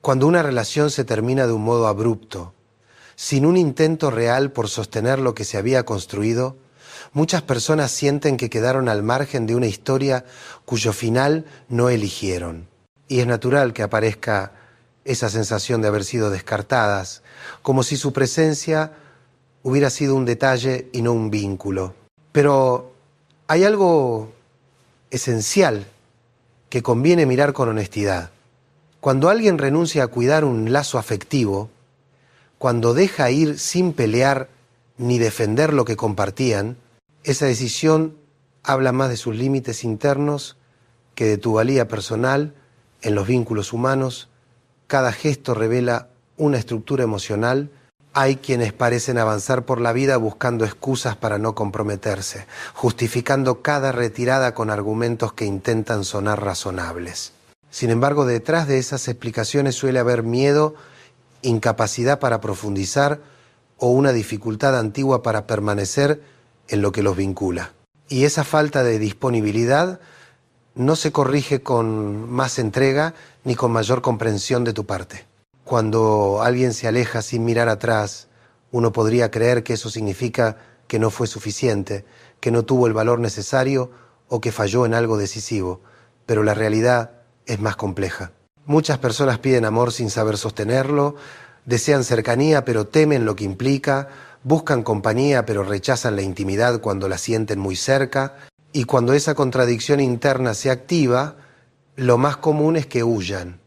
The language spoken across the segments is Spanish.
Cuando una relación se termina de un modo abrupto, sin un intento real por sostener lo que se había construido, muchas personas sienten que quedaron al margen de una historia cuyo final no eligieron. Y es natural que aparezca esa sensación de haber sido descartadas, como si su presencia hubiera sido un detalle y no un vínculo. Pero hay algo esencial que conviene mirar con honestidad. Cuando alguien renuncia a cuidar un lazo afectivo, cuando deja ir sin pelear ni defender lo que compartían, esa decisión habla más de sus límites internos que de tu valía personal en los vínculos humanos. Cada gesto revela una estructura emocional. Hay quienes parecen avanzar por la vida buscando excusas para no comprometerse, justificando cada retirada con argumentos que intentan sonar razonables. Sin embargo, detrás de esas explicaciones suele haber miedo, incapacidad para profundizar o una dificultad antigua para permanecer en lo que los vincula. Y esa falta de disponibilidad no se corrige con más entrega ni con mayor comprensión de tu parte. Cuando alguien se aleja sin mirar atrás, uno podría creer que eso significa que no fue suficiente, que no tuvo el valor necesario o que falló en algo decisivo. Pero la realidad es más compleja. Muchas personas piden amor sin saber sostenerlo, desean cercanía pero temen lo que implica, buscan compañía pero rechazan la intimidad cuando la sienten muy cerca, y cuando esa contradicción interna se activa, lo más común es que huyan.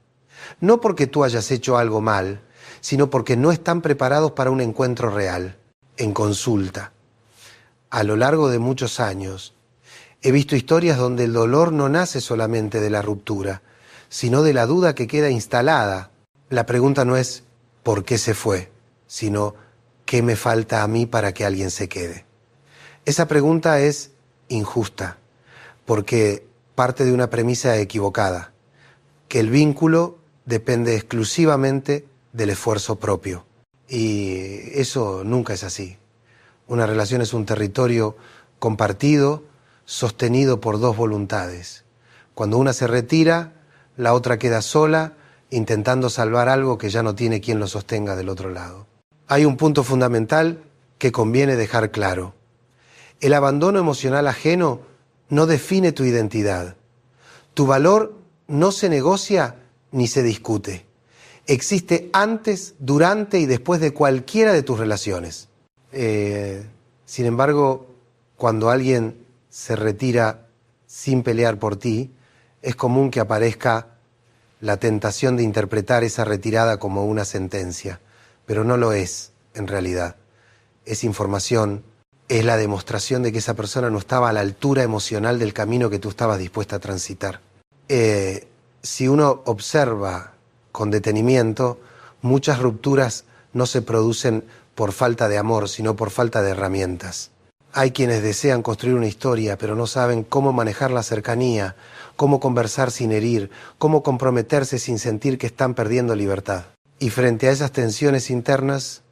No porque tú hayas hecho algo mal, sino porque no están preparados para un encuentro real, en consulta. A lo largo de muchos años, he visto historias donde el dolor no nace solamente de la ruptura, sino de la duda que queda instalada. La pregunta no es ¿por qué se fue?, sino ¿qué me falta a mí para que alguien se quede? Esa pregunta es injusta, porque parte de una premisa equivocada, que el vínculo depende exclusivamente del esfuerzo propio. Y eso nunca es así. Una relación es un territorio compartido, sostenido por dos voluntades. Cuando una se retira, la otra queda sola, intentando salvar algo que ya no tiene quien lo sostenga del otro lado. Hay un punto fundamental que conviene dejar claro. El abandono emocional ajeno no define tu identidad. Tu valor no se negocia ni se discute. Existe antes, durante y después de cualquiera de tus relaciones. Sin embargo, cuando alguien se retira sin pelear por ti, es común que aparezca la tentación de interpretar esa retirada como una sentencia, pero no lo es en realidad. Es información, es la demostración de que esa persona no estaba a la altura emocional del camino que tú estabas dispuesta a transitar. Si uno observa con detenimiento, muchas rupturas no se producen por falta de amor, sino por falta de herramientas. Hay quienes desean construir una historia, pero no saben cómo manejar la cercanía, cómo conversar sin herir, cómo comprometerse sin sentir que están perdiendo libertad. Y frente a esas tensiones internas,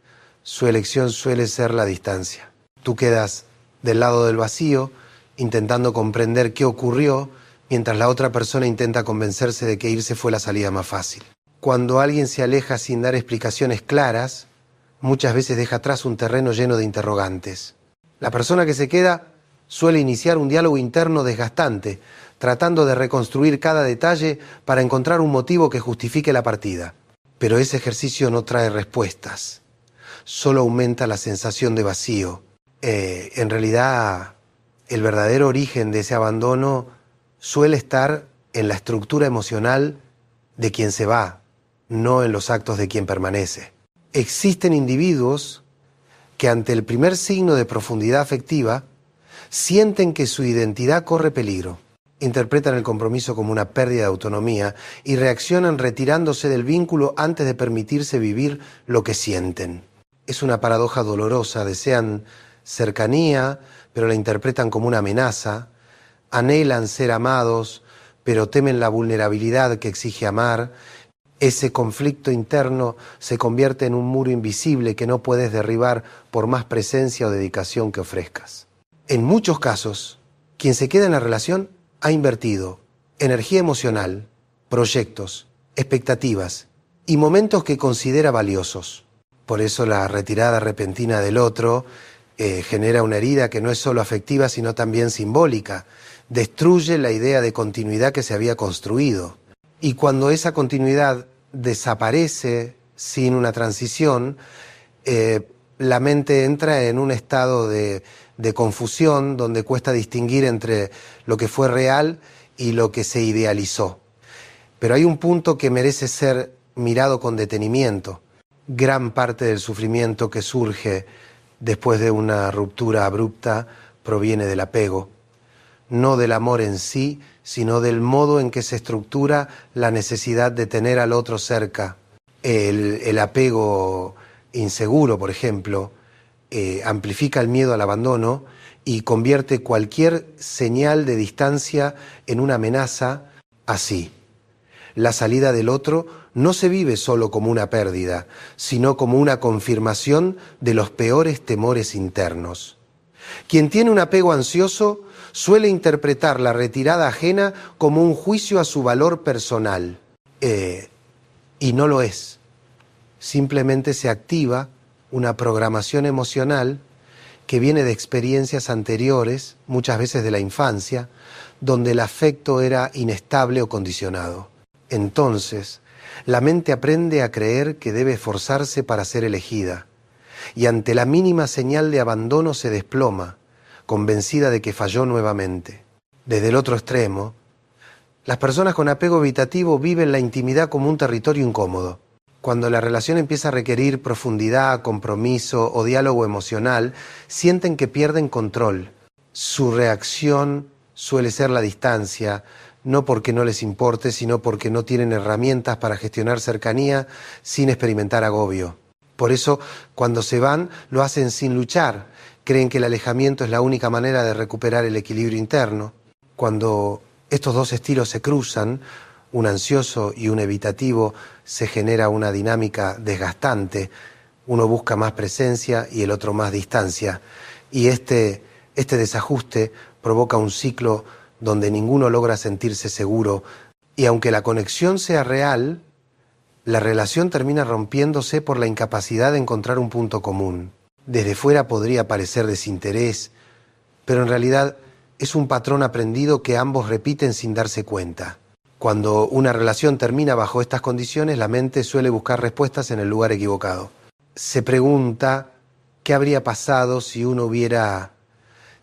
su elección suele ser la distancia. Tú quedas del lado del vacío, intentando comprender qué ocurrió, mientras la otra persona intenta convencerse de que irse fue la salida más fácil. Cuando alguien se aleja sin dar explicaciones claras, muchas veces deja atrás un terreno lleno de interrogantes. La persona que se queda suele iniciar un diálogo interno desgastante, tratando de reconstruir cada detalle para encontrar un motivo que justifique la partida. Pero ese ejercicio no trae respuestas, solo aumenta la sensación de vacío. En realidad, el verdadero origen de ese abandono suele estar en la estructura emocional de quien se va, no en los actos de quien permanece. Existen individuos que ante el primer signo de profundidad afectiva sienten que su identidad corre peligro. Interpretan el compromiso como una pérdida de autonomía y reaccionan retirándose del vínculo antes de permitirse vivir lo que sienten. Es una paradoja dolorosa, desean cercanía, pero la interpretan como una amenaza, anhelan ser amados, pero temen la vulnerabilidad que exige amar. Ese conflicto interno se convierte en un muro invisible que no puedes derribar por más presencia o dedicación que ofrezcas. En muchos casos, quien se queda en la relación ha invertido. energía emocional, proyectos, expectativas y momentos que considera valiosos. Por eso la retirada repentina del otro genera una herida que no es solo afectiva, sino también simbólica. Destruye la idea de continuidad que se había construido. Y cuando esa continuidad desaparece sin una transición, la mente entra en un estado de confusión donde cuesta distinguir entre lo que fue real y lo que se idealizó. Pero hay un punto que merece ser mirado con detenimiento. Gran parte del sufrimiento que surge después de una ruptura abrupta proviene del apego, no del amor en sí, sino del modo en que se estructura la necesidad de tener al otro cerca. El apego inseguro, por ejemplo, amplifica el miedo al abandono y convierte cualquier señal de distancia en una amenaza. Así, la salida del otro no se vive solo como una pérdida, sino como una confirmación de los peores temores internos. Quien tiene un apego ansioso suele interpretar la retirada ajena como un juicio a su valor personal. Y no lo es. Simplemente se activa una programación emocional que viene de experiencias anteriores, muchas veces de la infancia, donde el afecto era inestable o condicionado. Entonces, la mente aprende a creer que debe esforzarse para ser elegida, y ante la mínima señal de abandono se desploma, convencida de que falló nuevamente. Desde el otro extremo, las personas con apego evitativo viven la intimidad como un territorio incómodo. Cuando la relación empieza a requerir profundidad, compromiso o diálogo emocional, sienten que pierden control. Su reacción suele ser la distancia, no porque no les importe, sino porque no tienen herramientas para gestionar cercanía sin experimentar agobio. Por eso, cuando se van, lo hacen sin luchar. Creen que el alejamiento es la única manera de recuperar el equilibrio interno. Cuando estos dos estilos se cruzan, un ansioso y un evitativo, se genera una dinámica desgastante. Uno busca más presencia y el otro más distancia. Y este desajuste provoca un ciclo donde ninguno logra sentirse seguro. Y aunque la conexión sea real, la relación termina rompiéndose por la incapacidad de encontrar un punto común. Desde fuera podría parecer desinterés, pero en realidad es un patrón aprendido que ambos repiten sin darse cuenta. Cuando una relación termina bajo estas condiciones, la mente suele buscar respuestas en el lugar equivocado. Se pregunta qué habría pasado si uno hubiera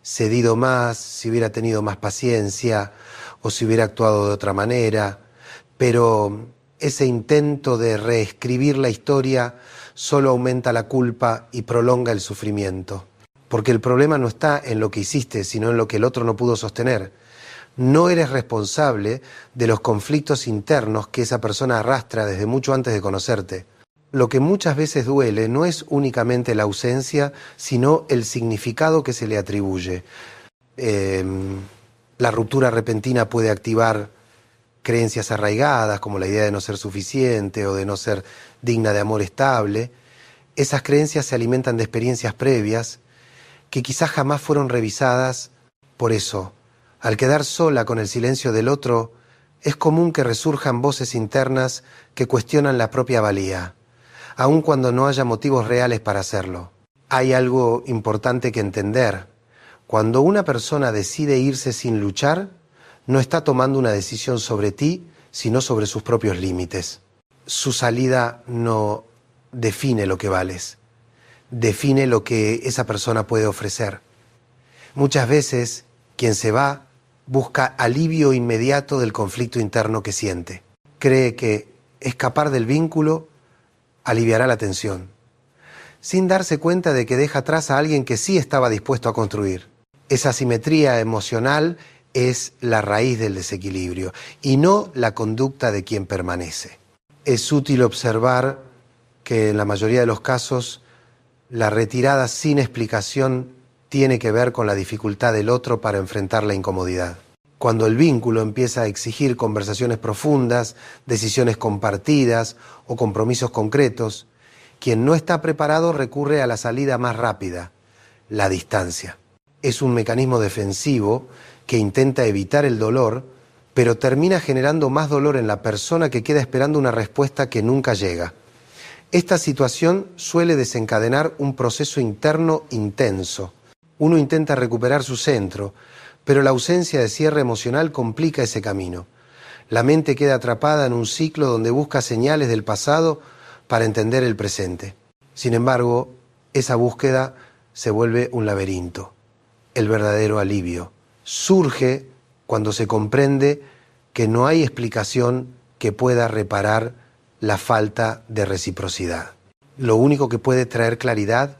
cedido más, si hubiera tenido más paciencia o si hubiera actuado de otra manera, pero ese intento de reescribir la historia solo aumenta la culpa y prolonga el sufrimiento. Porque el problema no está en lo que hiciste, sino en lo que el otro no pudo sostener. No eres responsable de los conflictos internos que esa persona arrastra desde mucho antes de conocerte. Lo que muchas veces duele no es únicamente la ausencia, sino el significado que se le atribuye. La ruptura repentina puede activar creencias arraigadas, como la idea de no ser suficiente o de no ser digna de amor estable. Esas creencias se alimentan de experiencias previas que quizás jamás fueron revisadas. Por eso, al quedar sola con el silencio del otro, es común que resurjan voces internas que cuestionan la propia valía, aun cuando no haya motivos reales para hacerlo. Hay algo importante que entender. Cuando una persona decide irse sin luchar, no está tomando una decisión sobre ti, sino sobre sus propios límites. Su salida no define lo que vales, define lo que esa persona puede ofrecer. Muchas veces, quien se va busca alivio inmediato del conflicto interno que siente. Cree que escapar del vínculo aliviará la tensión, sin darse cuenta de que deja atrás a alguien que sí estaba dispuesto a construir. Esa asimetría emocional es la raíz del desequilibrio y no la conducta de quien permanece. Es útil observar que en la mayoría de los casos la retirada sin explicación tiene que ver con la dificultad del otro para enfrentar la incomodidad. Cuando el vínculo empieza a exigir conversaciones profundas, decisiones compartidas o compromisos concretos, quien no está preparado recurre a la salida más rápida, la distancia. Es un mecanismo defensivo que intenta evitar el dolor, pero termina generando más dolor en la persona que queda esperando una respuesta que nunca llega. Esta situación suele desencadenar un proceso interno intenso. Uno intenta recuperar su centro, pero la ausencia de cierre emocional complica ese camino. La mente queda atrapada en un ciclo donde busca señales del pasado para entender el presente. Sin embargo, esa búsqueda se vuelve un laberinto. El verdadero alivio surge cuando se comprende que no hay explicación que pueda reparar la falta de reciprocidad. Lo único que puede traer claridad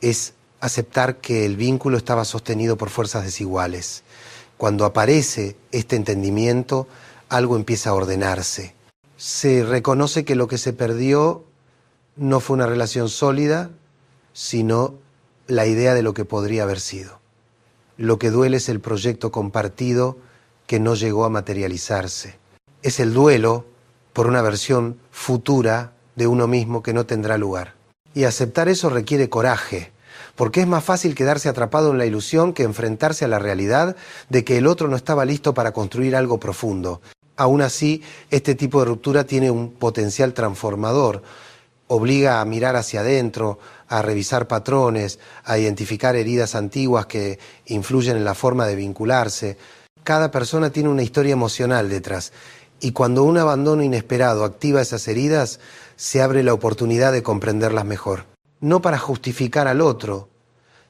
es aceptar que el vínculo estaba sostenido por fuerzas desiguales. Cuando aparece este entendimiento, algo empieza a ordenarse. Se reconoce que lo que se perdió no fue una relación sólida, sino la idea de lo que podría haber sido. Lo que duele es el proyecto compartido que no llegó a materializarse. Es el duelo por una versión futura de uno mismo que no tendrá lugar. Y aceptar eso requiere coraje, porque es más fácil quedarse atrapado en la ilusión que enfrentarse a la realidad de que el otro no estaba listo para construir algo profundo. Aún así, este tipo de ruptura tiene un potencial transformador. Obliga a mirar hacia adentro, a revisar patrones, a identificar heridas antiguas que influyen en la forma de vincularse. Cada persona tiene una historia emocional detrás. Y cuando un abandono inesperado activa esas heridas, se abre la oportunidad de comprenderlas mejor. No para justificar al otro,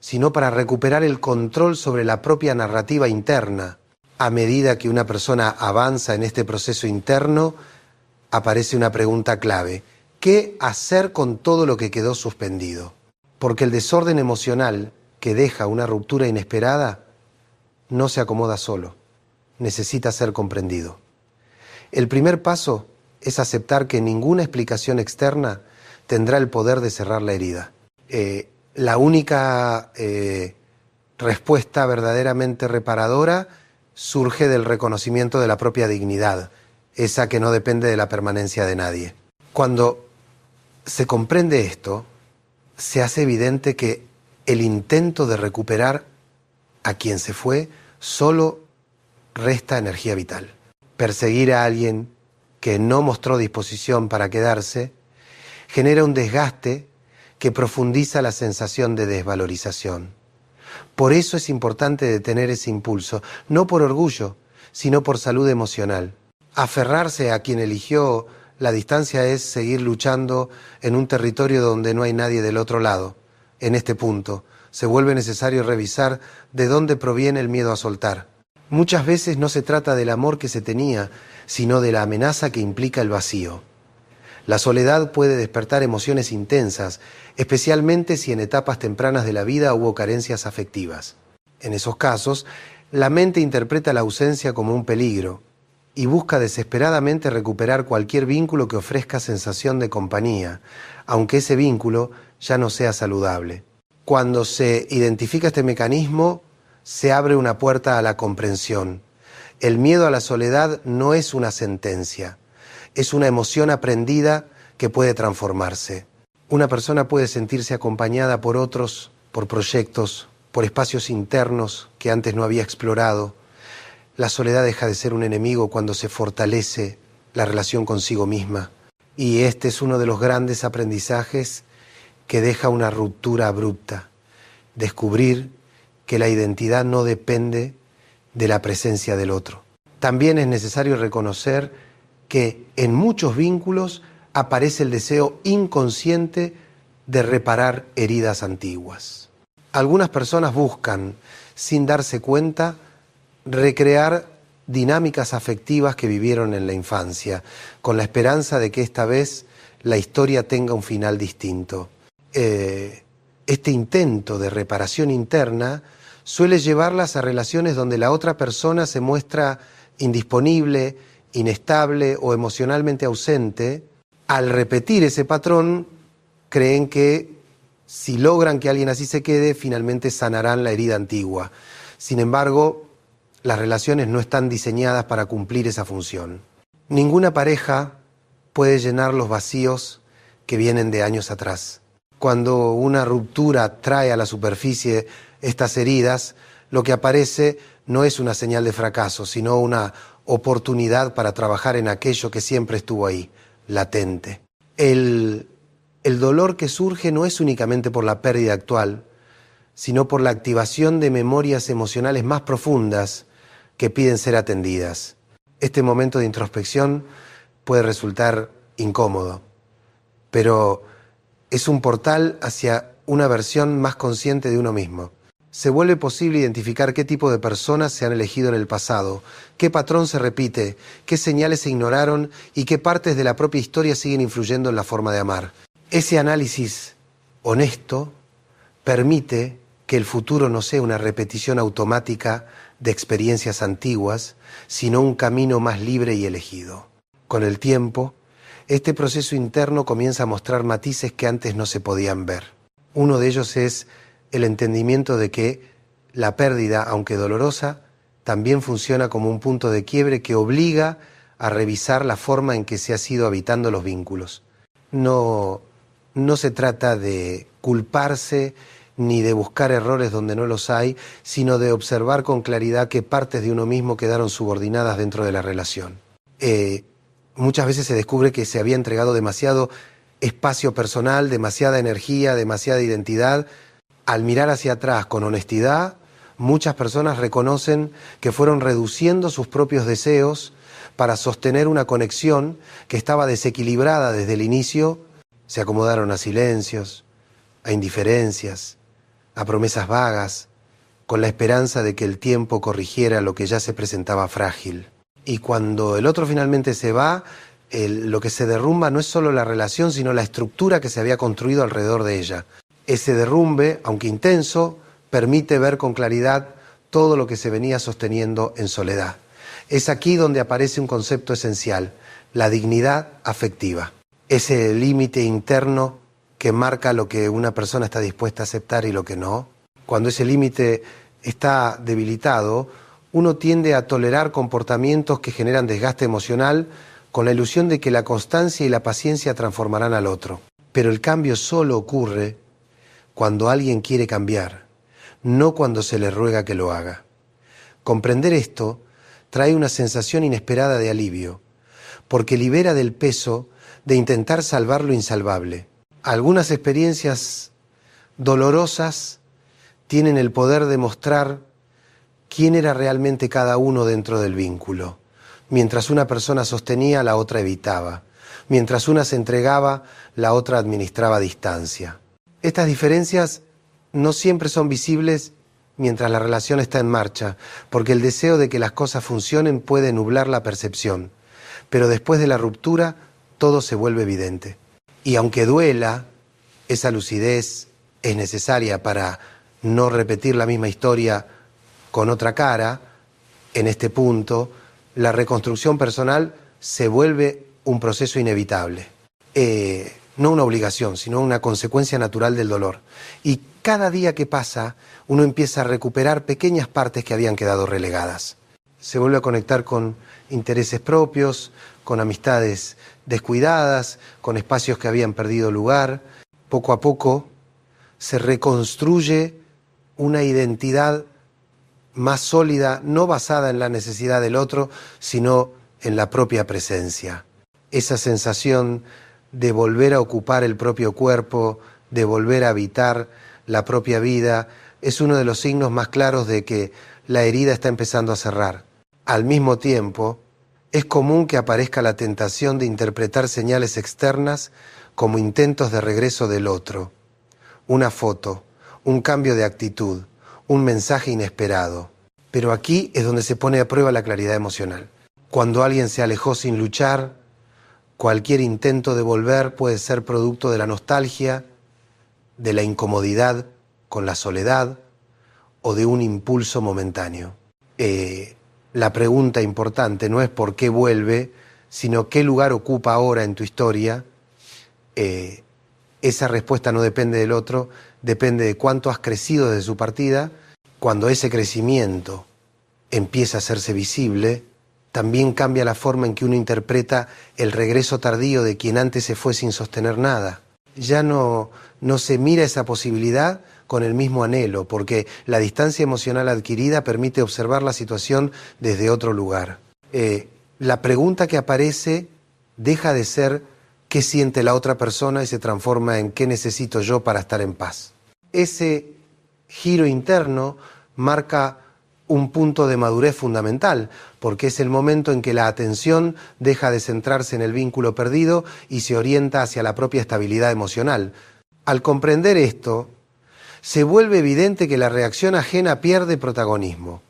sino para recuperar el control sobre la propia narrativa interna. A medida que una persona avanza en este proceso interno, aparece una pregunta clave. ¿Qué hacer con todo lo que quedó suspendido? Porque el desorden emocional que deja una ruptura inesperada no se acomoda solo, necesita ser comprendido. El primer paso es aceptar que ninguna explicación externa tendrá el poder de cerrar la herida. La única respuesta verdaderamente reparadora surge del reconocimiento de la propia dignidad, esa que no depende de la permanencia de nadie. Cuando se comprende esto, se hace evidente que el intento de recuperar a quien se fue solo resta energía vital. Perseguir a alguien que no mostró disposición para quedarse genera un desgaste que profundiza la sensación de desvalorización. Por eso es importante detener ese impulso, no por orgullo, sino por salud emocional. Aferrarse a quien eligió la distancia es seguir luchando en un territorio donde no hay nadie del otro lado. En este punto, se vuelve necesario revisar de dónde proviene el miedo a soltar. Muchas veces no se trata del amor que se tenía, sino de la amenaza que implica el vacío. La soledad puede despertar emociones intensas, especialmente si en etapas tempranas de la vida hubo carencias afectivas. En esos casos, la mente interpreta la ausencia como un peligro y busca desesperadamente recuperar cualquier vínculo que ofrezca sensación de compañía, aunque ese vínculo ya no sea saludable. Cuando se identifica este mecanismo, se abre una puerta a la comprensión. El miedo a la soledad no es una sentencia, es una emoción aprendida que puede transformarse. Una persona puede sentirse acompañada por otros, por proyectos, por espacios internos que antes no había explorado. La soledad deja de ser un enemigo cuando se fortalece la relación consigo misma. Y este es uno de los grandes aprendizajes que deja una ruptura abrupta. Descubrir que la identidad no depende de la presencia del otro. También es necesario reconocer que en muchos vínculos aparece el deseo inconsciente de reparar heridas antiguas. Algunas personas buscan, sin darse cuenta, recrear dinámicas afectivas que vivieron en la infancia, con la esperanza de que esta vez la historia tenga un final distinto. Este intento de reparación interna suele llevarlas a relaciones donde la otra persona se muestra indisponible, inestable o emocionalmente ausente. Al repetir ese patrón, creen que si logran que alguien así se quede, finalmente sanarán la herida antigua. Sin embargo, las relaciones no están diseñadas para cumplir esa función. Ninguna pareja puede llenar los vacíos que vienen de años atrás. Cuando una ruptura trae a la superficie estas heridas, lo que aparece no es una señal de fracaso, sino una oportunidad para trabajar en aquello que siempre estuvo ahí, latente. El dolor que surge no es únicamente por la pérdida actual, sino por la activación de memorias emocionales más profundas que piden ser atendidas. Este momento de introspección puede resultar incómodo, pero es un portal hacia una versión más consciente de uno mismo. Se vuelve posible identificar qué tipo de personas se han elegido en el pasado, qué patrón se repite, qué señales se ignoraron y qué partes de la propia historia siguen influyendo en la forma de amar. Ese análisis honesto permite que el futuro no sea una repetición automática de experiencias antiguas, sino un camino más libre y elegido. Con el tiempo, este proceso interno comienza a mostrar matices que antes no se podían ver. Uno de ellos es el entendimiento de que la pérdida, aunque dolorosa, también funciona como un punto de quiebre que obliga a revisar la forma en que se han ido habitando los vínculos. No se trata de culparse ni de buscar errores donde no los hay, sino de observar con claridad qué partes de uno mismo quedaron subordinadas dentro de la relación. Muchas veces se descubre que se había entregado demasiado espacio personal, demasiada energía, demasiada identidad. Al mirar hacia atrás con honestidad, muchas personas reconocen que fueron reduciendo sus propios deseos para sostener una conexión que estaba desequilibrada desde el inicio. Se acomodaron a silencios, a indiferencias, a promesas vagas, con la esperanza de que el tiempo corrigiera lo que ya se presentaba frágil. Y cuando el otro finalmente se va, lo que se derrumba no es solo la relación, sino la estructura que se había construido alrededor de ella. Ese derrumbe, aunque intenso, permite ver con claridad todo lo que se venía sosteniendo en soledad. Es aquí donde aparece un concepto esencial, la dignidad afectiva. Ese límite interno que marca lo que una persona está dispuesta a aceptar y lo que no. Cuando ese límite está debilitado, uno tiende a tolerar comportamientos que generan desgaste emocional con la ilusión de que la constancia y la paciencia transformarán al otro. Pero el cambio solo ocurre cuando alguien quiere cambiar, no cuando se le ruega que lo haga. Comprender esto trae una sensación inesperada de alivio, porque libera del peso de intentar salvar lo insalvable. Algunas experiencias dolorosas tienen el poder de mostrar quién era realmente cada uno dentro del vínculo. Mientras una persona sostenía, la otra evitaba. Mientras una se entregaba, la otra administraba distancia. Estas diferencias no siempre son visibles mientras la relación está en marcha, porque el deseo de que las cosas funcionen puede nublar la percepción. Pero después de la ruptura, todo se vuelve evidente. Y aunque duela, esa lucidez es necesaria para no repetir la misma historia con otra cara. En este punto, la reconstrucción personal se vuelve un proceso inevitable. No una obligación, sino una consecuencia natural del dolor. Y cada día que pasa, uno empieza a recuperar pequeñas partes que habían quedado relegadas. Se vuelve a conectar con intereses propios, con amistades descuidadas, con espacios que habían perdido lugar. Poco a poco se reconstruye una identidad más sólida, no basada en la necesidad del otro, sino en la propia presencia. Esa sensación de volver a ocupar el propio cuerpo, de volver a habitar la propia vida, es uno de los signos más claros de que la herida está empezando a cerrar. Al mismo tiempo, es común que aparezca la tentación de interpretar señales externas como intentos de regreso del otro. Una foto, un cambio de actitud, un mensaje inesperado. Pero aquí es donde se pone a prueba la claridad emocional. Cuando alguien se alejó sin luchar, cualquier intento de volver puede ser producto de la nostalgia, de la incomodidad con la soledad o de un impulso momentáneo. La pregunta importante no es por qué vuelve, sino qué lugar ocupa ahora en tu historia. Esa respuesta no depende del otro, depende de cuánto has crecido desde su partida. Cuando ese crecimiento empieza a hacerse visible, también cambia la forma en que uno interpreta el regreso tardío de quien antes se fue sin sostener nada. Ya no se mira esa posibilidad con el mismo anhelo, porque la distancia emocional adquirida permite observar la situación desde otro lugar. la pregunta que aparece deja de ser qué siente la otra persona y se transforma en qué necesito yo para estar en paz. Ese giro interno marca un punto de madurez fundamental, porque es el momento en que la atención deja de centrarse en el vínculo perdido y se orienta hacia la propia estabilidad emocional. Al comprender esto, se vuelve evidente que la reacción ajena pierde protagonismo.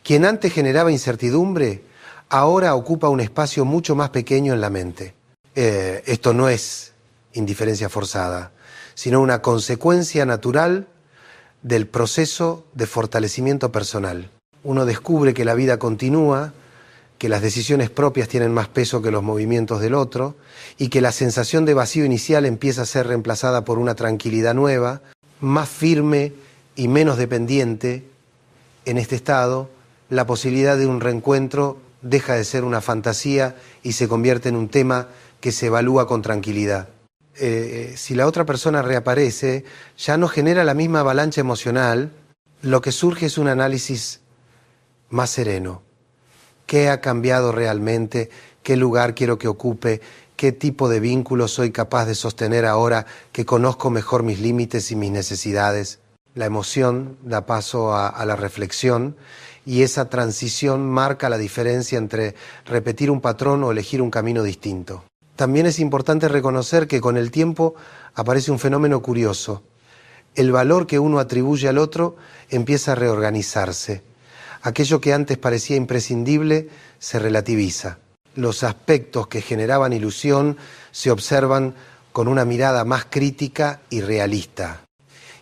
Quien antes generaba incertidumbre, ahora ocupa un espacio mucho más pequeño en la mente. Esto no es indiferencia forzada, sino una consecuencia natural del proceso de fortalecimiento personal. Uno descubre que la vida continúa, que las decisiones propias tienen más peso que los movimientos del otro y que la sensación de vacío inicial empieza a ser reemplazada por una tranquilidad nueva, más firme y menos dependiente. En este estado, la posibilidad de un reencuentro deja de ser una fantasía y se convierte en un tema que se evalúa con tranquilidad. Si la otra persona reaparece, ya no genera la misma avalancha emocional, lo que surge es un análisis más sereno. ¿Qué ha cambiado realmente? ¿Qué lugar quiero que ocupe? ¿Qué tipo de vínculo soy capaz de sostener ahora que conozco mejor mis límites y mis necesidades? La emoción da paso a la reflexión y esa transición marca la diferencia entre repetir un patrón o elegir un camino distinto. También es importante reconocer que con el tiempo aparece un fenómeno curioso. El valor que uno atribuye al otro empieza a reorganizarse. Aquello que antes parecía imprescindible se relativiza. Los aspectos que generaban ilusión se observan con una mirada más crítica y realista.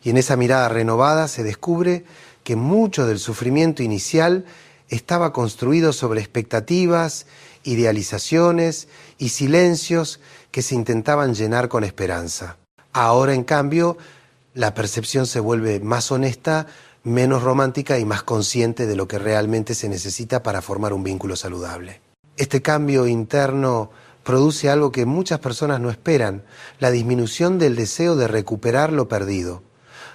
Y en esa mirada renovada se descubre que mucho del sufrimiento inicial estaba construido sobre expectativas, idealizaciones y silencios que se intentaban llenar con esperanza. Ahora, en cambio, la percepción se vuelve más honesta, menos romántica y más consciente de lo que realmente se necesita para formar un vínculo saludable. Este cambio interno produce algo que muchas personas no esperan, la disminución del deseo de recuperar lo perdido.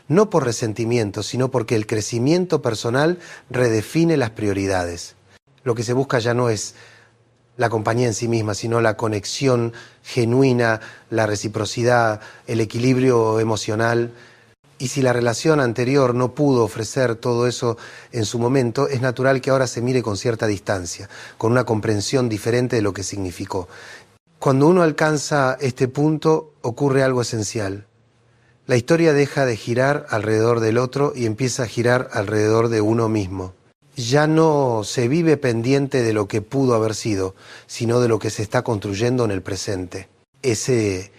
No por resentimiento, sino porque el crecimiento personal redefine las prioridades. Lo que se busca ya no es la compañía en sí misma, sino la conexión genuina, la reciprocidad, el equilibrio emocional. Y si la relación anterior no pudo ofrecer todo eso en su momento, es natural que ahora se mire con cierta distancia, con una comprensión diferente de lo que significó. Cuando uno alcanza este punto, ocurre algo esencial. La historia deja de girar alrededor del otro y empieza a girar alrededor de uno mismo. Ya no se vive pendiente de lo que pudo haber sido, sino de lo que se está construyendo en el presente. Ese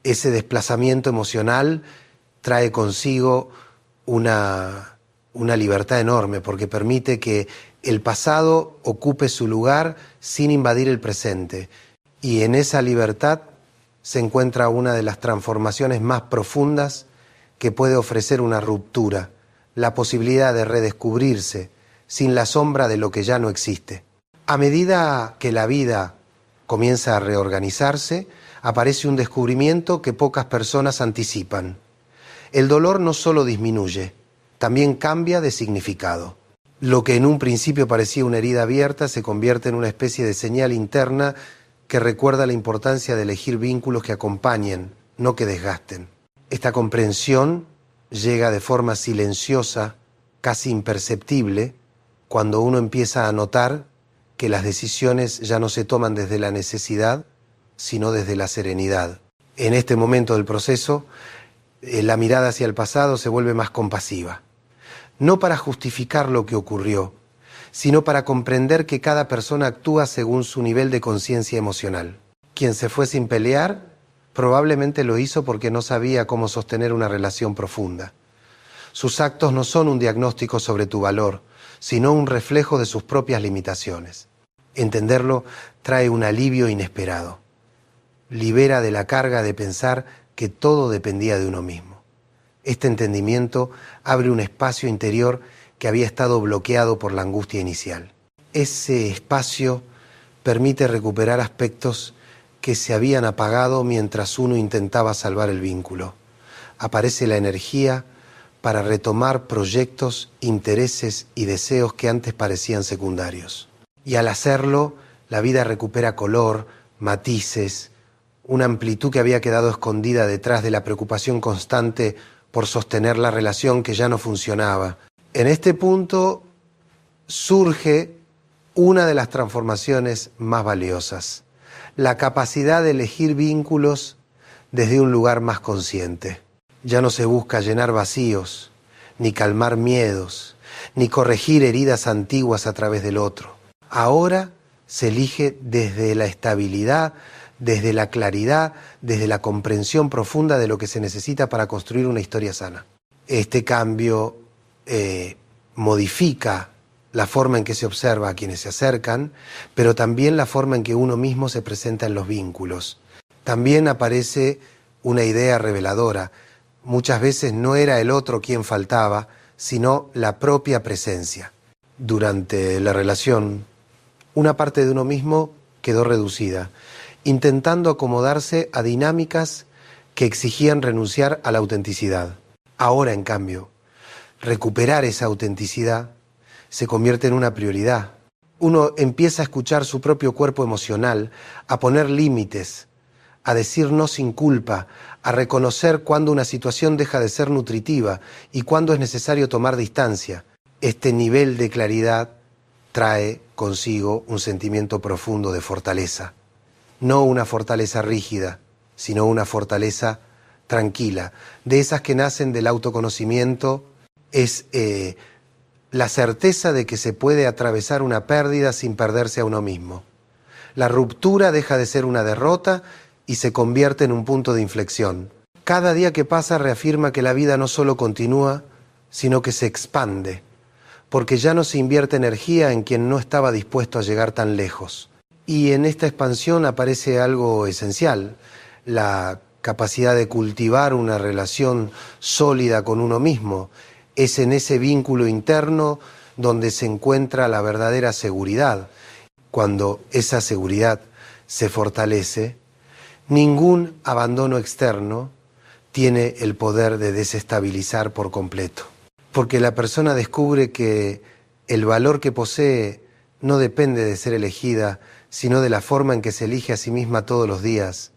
desplazamiento emocional trae consigo una libertad enorme, porque permite que el pasado ocupe su lugar sin invadir el presente. Y en esa libertad se encuentra una de las transformaciones más profundas que puede ofrecer una ruptura, la posibilidad de redescubrirse sin la sombra de lo que ya no existe. A medida que la vida comienza a reorganizarse, aparece un descubrimiento que pocas personas anticipan. El dolor no solo disminuye, también cambia de significado. Lo que en un principio parecía una herida abierta se convierte en una especie de señal interna que recuerda la importancia de elegir vínculos que acompañen, no que desgasten. Esta comprensión llega de forma silenciosa, casi imperceptible, cuando uno empieza a notar que las decisiones ya no se toman desde la necesidad, sino desde la serenidad. En este momento del proceso, la mirada hacia el pasado se vuelve más compasiva. No para justificar lo que ocurrió, sino para comprender que cada persona actúa según su nivel de conciencia emocional. Quien se fue sin pelear, probablemente lo hizo porque no sabía cómo sostener una relación profunda. Sus actos no son un diagnóstico sobre tu valor, sino un reflejo de sus propias limitaciones. Entenderlo trae un alivio inesperado. Libera de la carga de pensar que todo dependía de uno mismo. Este entendimiento abre un espacio interior que había estado bloqueado por la angustia inicial. Ese espacio permite recuperar aspectos que se habían apagado mientras uno intentaba salvar el vínculo. Aparece la energía para retomar proyectos, intereses y deseos que antes parecían secundarios. Y al hacerlo, la vida recupera color, matices, una amplitud que había quedado escondida detrás de la preocupación constante por sostener la relación que ya no funcionaba. En este punto surge una de las transformaciones más valiosas, la capacidad de elegir vínculos desde un lugar más consciente. Ya no se busca llenar vacíos, ni calmar miedos, ni corregir heridas antiguas a través del otro. Ahora se elige desde la estabilidad, desde la claridad, desde la comprensión profunda de lo que se necesita para construir una historia sana. Este cambio modifica la forma en que se observa a quienes se acercan, pero también la forma en que uno mismo se presenta en los vínculos. También aparece una idea reveladora. Muchas veces no era el otro quien faltaba, sino la propia presencia. Durante la relación, una parte de uno mismo quedó reducida, intentando acomodarse a dinámicas que exigían renunciar a la autenticidad. Ahora, en cambio, recuperar esa autenticidad se convierte en una prioridad. Uno empieza a escuchar su propio cuerpo emocional, a poner límites, a decir no sin culpa, a reconocer cuándo una situación deja de ser nutritiva y cuándo es necesario tomar distancia. Este nivel de claridad trae consigo un sentimiento profundo de fortaleza. No una fortaleza rígida, sino una fortaleza tranquila. De esas que nacen del autoconocimiento, es la certeza de que se puede atravesar una pérdida sin perderse a uno mismo. La ruptura deja de ser una derrota y se convierte en un punto de inflexión. Cada día que pasa reafirma que la vida no solo continúa, sino que se expande, porque ya no se invierte energía en quien no estaba dispuesto a llegar tan lejos. Y en esta expansión aparece algo esencial, la capacidad de cultivar una relación sólida con uno mismo. Es en ese vínculo interno donde se encuentra la verdadera seguridad. Cuando esa seguridad se fortalece, ningún abandono externo tiene el poder de desestabilizar por completo. Porque la persona descubre que el valor que posee no depende de ser elegida, sino de la forma en que se elige a sí misma todos los días.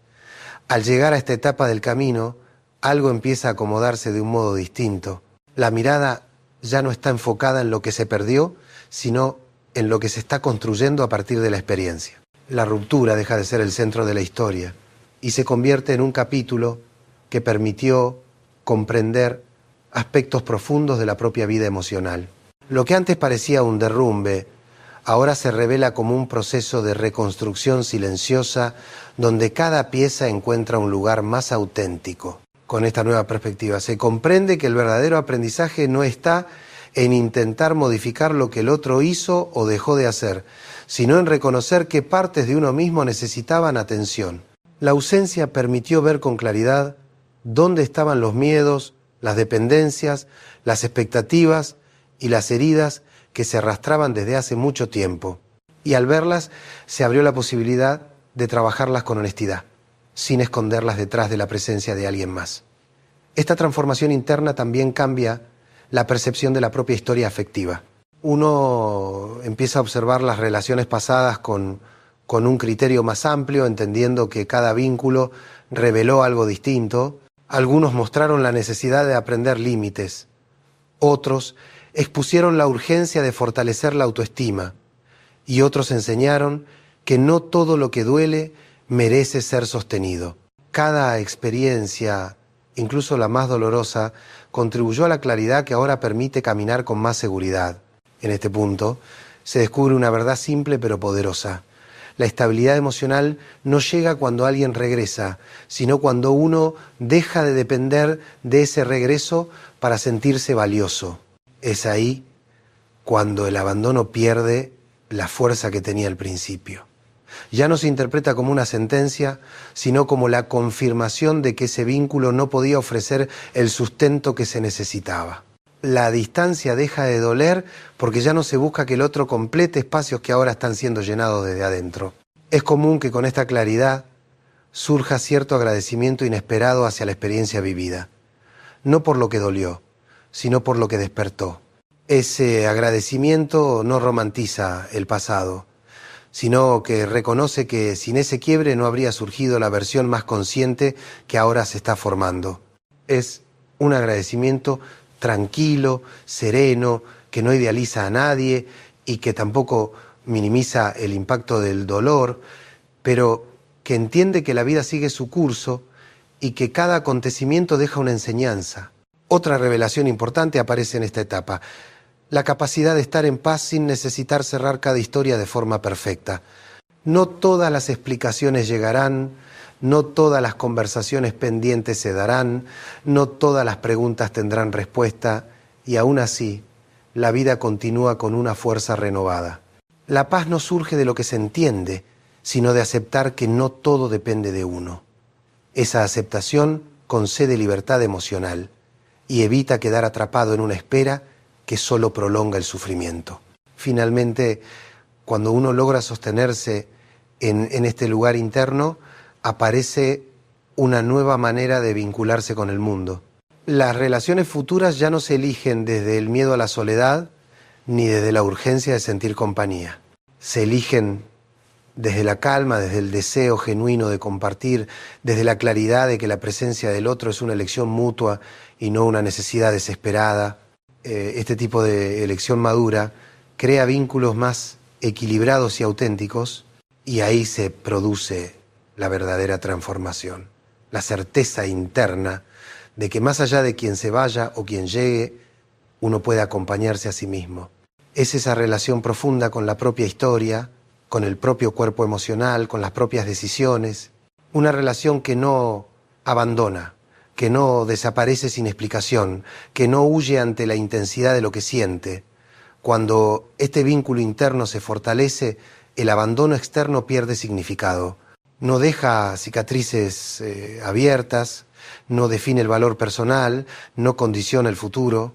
Al llegar a esta etapa del camino, algo empieza a acomodarse de un modo distinto. La mirada ya no está enfocada en lo que se perdió, sino en lo que se está construyendo a partir de la experiencia. La ruptura deja de ser el centro de la historia y se convierte en un capítulo que permitió comprender aspectos profundos de la propia vida emocional. Lo que antes parecía un derrumbe, ahora se revela como un proceso de reconstrucción silenciosa donde cada pieza encuentra un lugar más auténtico. Con esta nueva perspectiva se comprende que el verdadero aprendizaje no está en intentar modificar lo que el otro hizo o dejó de hacer, sino en reconocer qué partes de uno mismo necesitaban atención. La ausencia permitió ver con claridad dónde estaban los miedos, las dependencias, las expectativas y las heridas que se arrastraban desde hace mucho tiempo. Y al verlas se abrió la posibilidad de trabajarlas con honestidad, sin esconderlas detrás de la presencia de alguien más. Esta transformación interna también cambia la percepción de la propia historia afectiva. Uno empieza a observar las relaciones pasadas con un criterio más amplio, entendiendo que cada vínculo reveló algo distinto. Algunos mostraron la necesidad de aprender límites. Otros expusieron la urgencia de fortalecer la autoestima. Y otros enseñaron que no todo lo que duele merece ser sostenido. Cada experiencia, incluso la más dolorosa, contribuyó a la claridad que ahora permite caminar con más seguridad. En este punto, se descubre una verdad simple pero poderosa. La estabilidad emocional no llega cuando alguien regresa, sino cuando uno deja de depender de ese regreso para sentirse valioso. Es ahí cuando el abandono pierde la fuerza que tenía al principio. Ya no se interpreta como una sentencia, sino como la confirmación de que ese vínculo no podía ofrecer el sustento que se necesitaba. La distancia deja de doler porque ya no se busca que el otro complete espacios que ahora están siendo llenados desde adentro. Es común que con esta claridad surja cierto agradecimiento inesperado hacia la experiencia vivida, no por lo que dolió, sino por lo que despertó. Ese agradecimiento no romantiza el pasado, sino que reconoce que sin ese quiebre no habría surgido la versión más consciente que ahora se está formando. Es un agradecimiento tranquilo, sereno, que no idealiza a nadie y que tampoco minimiza el impacto del dolor, pero que entiende que la vida sigue su curso y que cada acontecimiento deja una enseñanza. Otra revelación importante aparece en esta etapa: la capacidad de estar en paz sin necesitar cerrar cada historia de forma perfecta. No todas las explicaciones llegarán, no todas las conversaciones pendientes se darán, no todas las preguntas tendrán respuesta, y aún así, la vida continúa con una fuerza renovada. La paz no surge de lo que se entiende, sino de aceptar que no todo depende de uno. Esa aceptación concede libertad emocional y evita quedar atrapado en una espera que solo prolonga el sufrimiento. Finalmente, cuando uno logra sostenerse en este lugar interno, aparece una nueva manera de vincularse con el mundo. Las relaciones futuras ya no se eligen desde el miedo a la soledad ni desde la urgencia de sentir compañía. Se eligen desde la calma, desde el deseo genuino de compartir, desde la claridad de que la presencia del otro es una elección mutua y no una necesidad desesperada. Este tipo de elección madura crea vínculos más equilibrados y auténticos, y ahí se produce la verdadera transformación, la certeza interna de que más allá de quien se vaya o quien llegue, uno puede acompañarse a sí mismo. Es esa relación profunda con la propia historia, con el propio cuerpo emocional, con las propias decisiones, una relación que no abandona, que no desaparece sin explicación, que no huye ante la intensidad de lo que siente. Cuando este vínculo interno se fortalece, el abandono externo pierde significado. No deja cicatrices abiertas, no define el valor personal, no condiciona el futuro.